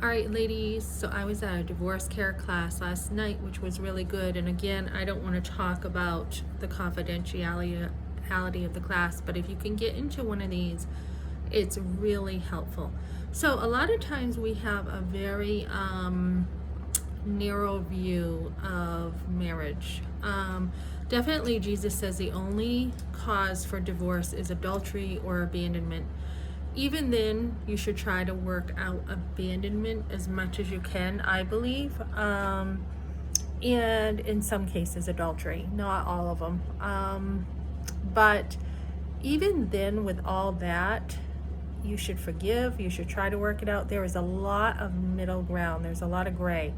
All right, ladies, so I was at a divorce care class last night, which was really good. And again, I don't want to talk about the confidentiality of the class, but if you can get into one of these, it's really helpful. So, a lot of times we have a very narrow view of marriage. Definitely, Jesus says the only cause for divorce is adultery or abandonment. Even then, you should try to work out abandonment as much as you can, I believe. And in some cases, adultery, not all of them. But even then, with all that, you should forgive, you should try to work it out. There is a lot of middle ground, there's a lot of gray.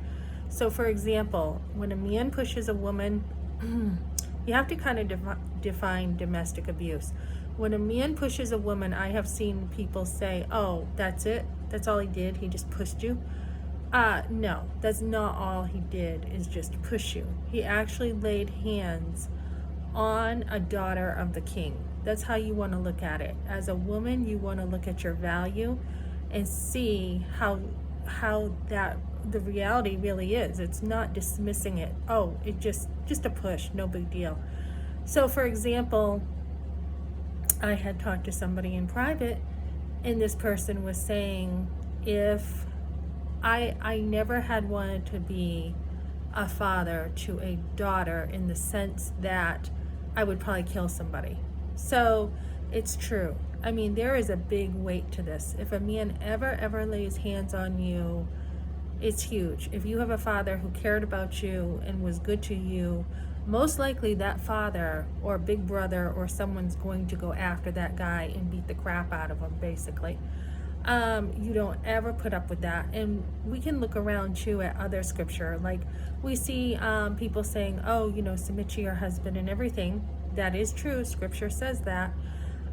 So, for example, when a man pushes a woman, you have to kind of define domestic abuse. When a man pushes a woman, I have seen people say, oh, that's it? That's all he did? He just pushed you? No, that's not all he did, is just push you. He actually laid hands on a daughter of the king. That's how you want to look at it. As a woman, you want to look at your value and see how that the reality really is. It's not dismissing it. Oh, it just a push, no big deal. So, for example, I had talked to somebody in private, and this person was saying, if I never had wanted to be a father to a daughter, in the sense that I would probably kill somebody. So it's true. I mean, there is a big weight to this. If a man ever lays hands on you, it's huge. If you have a father who cared about you and was good to you, most likely that father or big brother or someone's going to go after that guy and beat the crap out of him, basically. You don't ever put up with that. And we can look around too at other scripture. Like we see people saying, oh, submit to your husband and everything. That is true. Scripture says that.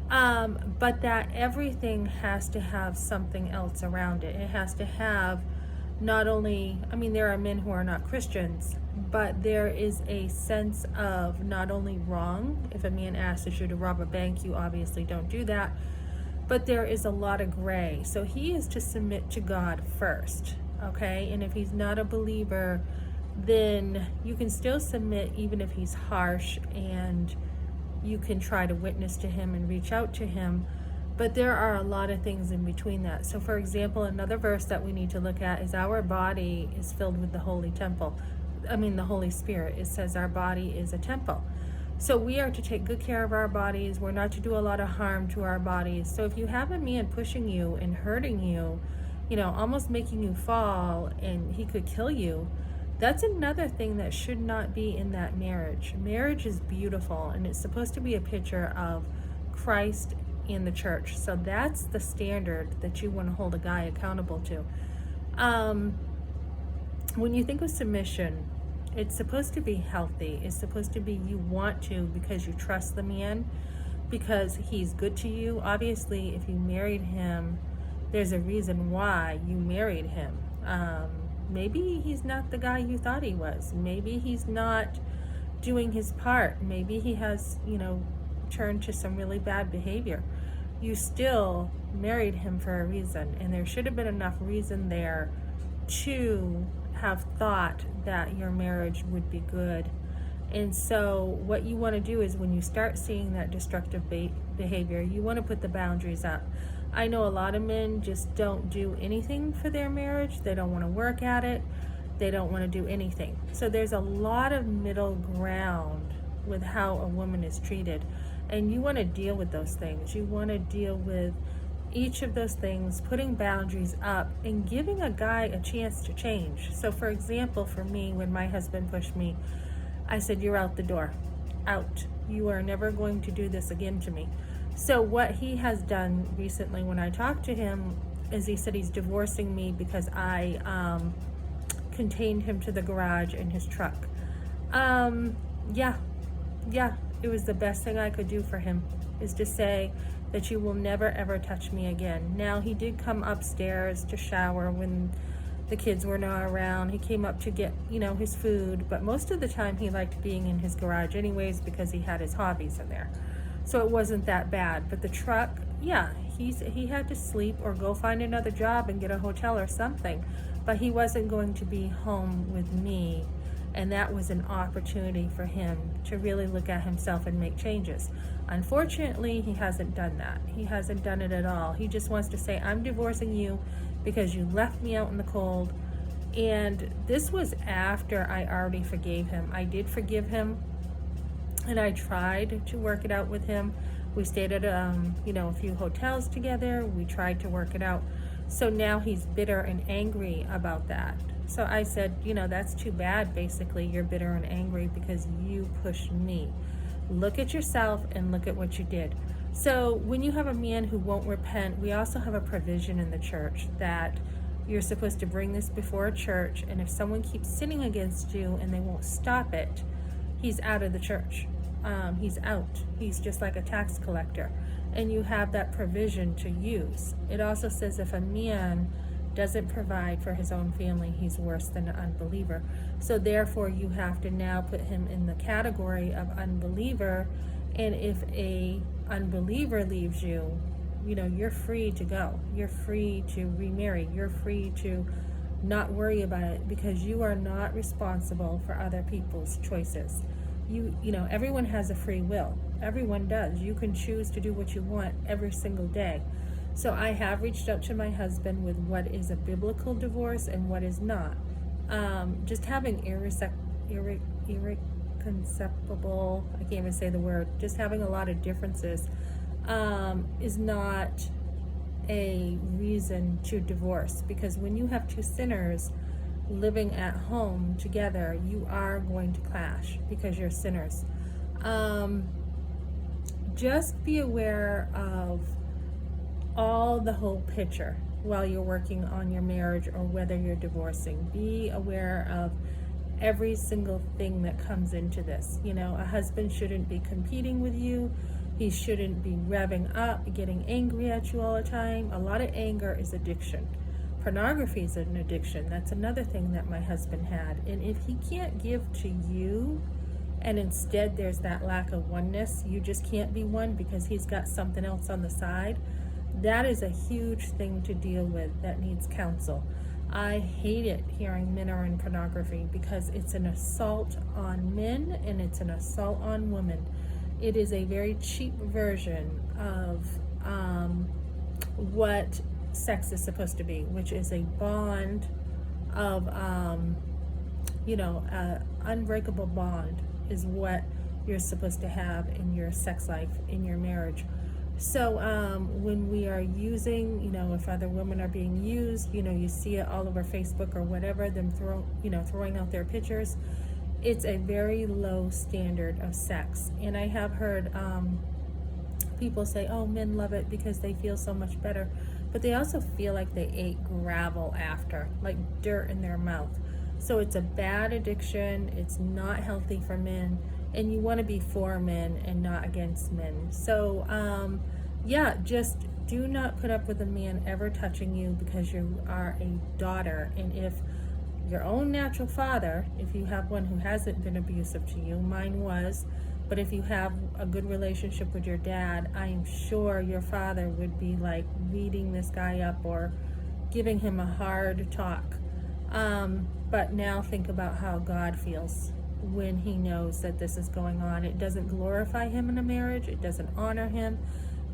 But that everything has to have something else around it. It has to have not only, there are men who are not Christians, but there is a sense of not only wrong. If a man asks you to rob a bank, you obviously don't do that. But there is a lot of gray. So he is to submit to God first, okay? And if he's not a believer, then you can still submit even if he's harsh, and you can try to witness to him and reach out to him. But there are a lot of things in between that. So, for example, another verse that we need to look at is our body is filled with the Holy Spirit. It says our body is a temple. So we are to take good care of our bodies. We're not to do a lot of harm to our bodies. So if you have a man pushing you and hurting you, almost making you fall, and he could kill you, that's another thing that should not be in that marriage. Marriage is beautiful, and it's supposed to be a picture of Christ in the church. So that's the standard that you want to hold a guy accountable to. When you think of submission, it's supposed to be healthy. It's supposed to be you want to because you trust the man, because he's good to you. Obviously, if you married him, there's a reason why you married him. Maybe he's not the guy you thought he was. Maybe he's not doing his part. Maybe he has, turned to some really bad behavior. You still married him for a reason, and there should have been enough reason there to have thought that your marriage would be good. And so what you want to do is, when you start seeing that destructive behavior, you want to put the boundaries up. I know a lot of men just don't do anything for their marriage. They don't want to work at it. They don't want to do anything. So there's a lot of middle ground with how a woman is treated. And you want to deal with those things. You want to deal with each of those things, putting boundaries up and giving a guy a chance to change. So for example, for me, when my husband pushed me, I said, you're out the door. Out. You are never going to do this again to me. So what he has done recently when I talked to him is he said he's divorcing me because I contained him to the garage in his truck. Yeah, it was the best thing I could do for him, is to say that you will never ever touch me again. Now, he did come upstairs to shower when the kids were not around. He came up to get, his food, but most of the time he liked being in his garage anyways, because he had his hobbies in there. So it wasn't that bad. But the truck, yeah, he had to sleep or go find another job and get a hotel or something, but he wasn't going to be home with me. And that was an opportunity for him to really look at himself and make changes. Unfortunately, he hasn't done that. He hasn't done it at all. He just wants to say, I'm divorcing you because you left me out in the cold. And this was after I already forgave him. I did forgive him, and I tried to work it out with him. We stayed at a few hotels together. We tried to work it out. So now he's bitter and angry about that. So I said, that's too bad. Basically, you're bitter and angry because you pushed me. Look at yourself and look at what you did. So when you have a man who won't repent, we also have a provision in the church that you're supposed to bring this before a church, and if someone keeps sinning against you and they won't stop it, he's out of the church. He's out. He's just like a tax collector, and you have that provision to use. It also says if a man doesn't provide for his own family, he's worse than an unbeliever. So therefore, you have to now put him in the category of unbeliever, and if a unbeliever leaves you, you're free to go. You're free to remarry. You're free to not worry about it, because you are not responsible for other people's choices. Everyone has a free will. Everyone does. You can choose to do what you want every single day. So I have reached out to my husband with what is a biblical divorce and what is not. Just having irreconcilable, I can't even say the word, just having a lot of differences is not a reason to divorce, because when you have two sinners living at home together, you are going to clash because you're sinners. Just be aware of the whole picture while you're working on your marriage or whether you're divorcing. Be aware of every single thing that comes into this. A husband shouldn't be competing with you. He shouldn't be revving up, getting angry at you all the time. A lot of anger is addiction. Pornography is an addiction. That's another thing that my husband had. And if he can't give to you, and instead there's that lack of oneness, you just can't be one because he's got something else on the side, that is a huge thing to deal with that needs counsel. I hate it hearing men are in pornography because it's an assault on men and it's an assault on women. It is a very cheap version of what sex is supposed to be, which is a bond of, unbreakable bond is what you're supposed to have in your sex life, in your marriage. So when we are using, if other women are being used, you see it all over Facebook or whatever, them throwing out their pictures. It's a very low standard of sex. And I have heard people say, oh, men love it because they feel so much better. But they also feel like they ate gravel after, like dirt in their mouth. So it's a bad addiction. It's not healthy for men. And you want to be for men and not against men. So, just do not put up with a man ever touching you because you are a daughter. And if your own natural father, if you have one who hasn't been abusive to you, mine was, but if you have a good relationship with your dad, I am sure your father would be like beating this guy up or giving him a hard talk. But now think about how God feels when he knows that this is going on. It doesn't glorify him in a marriage, it doesn't honor him,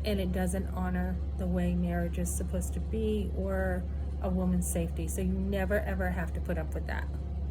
and it doesn't honor the way marriage is supposed to be or a woman's safety. So you never ever have to put up with that.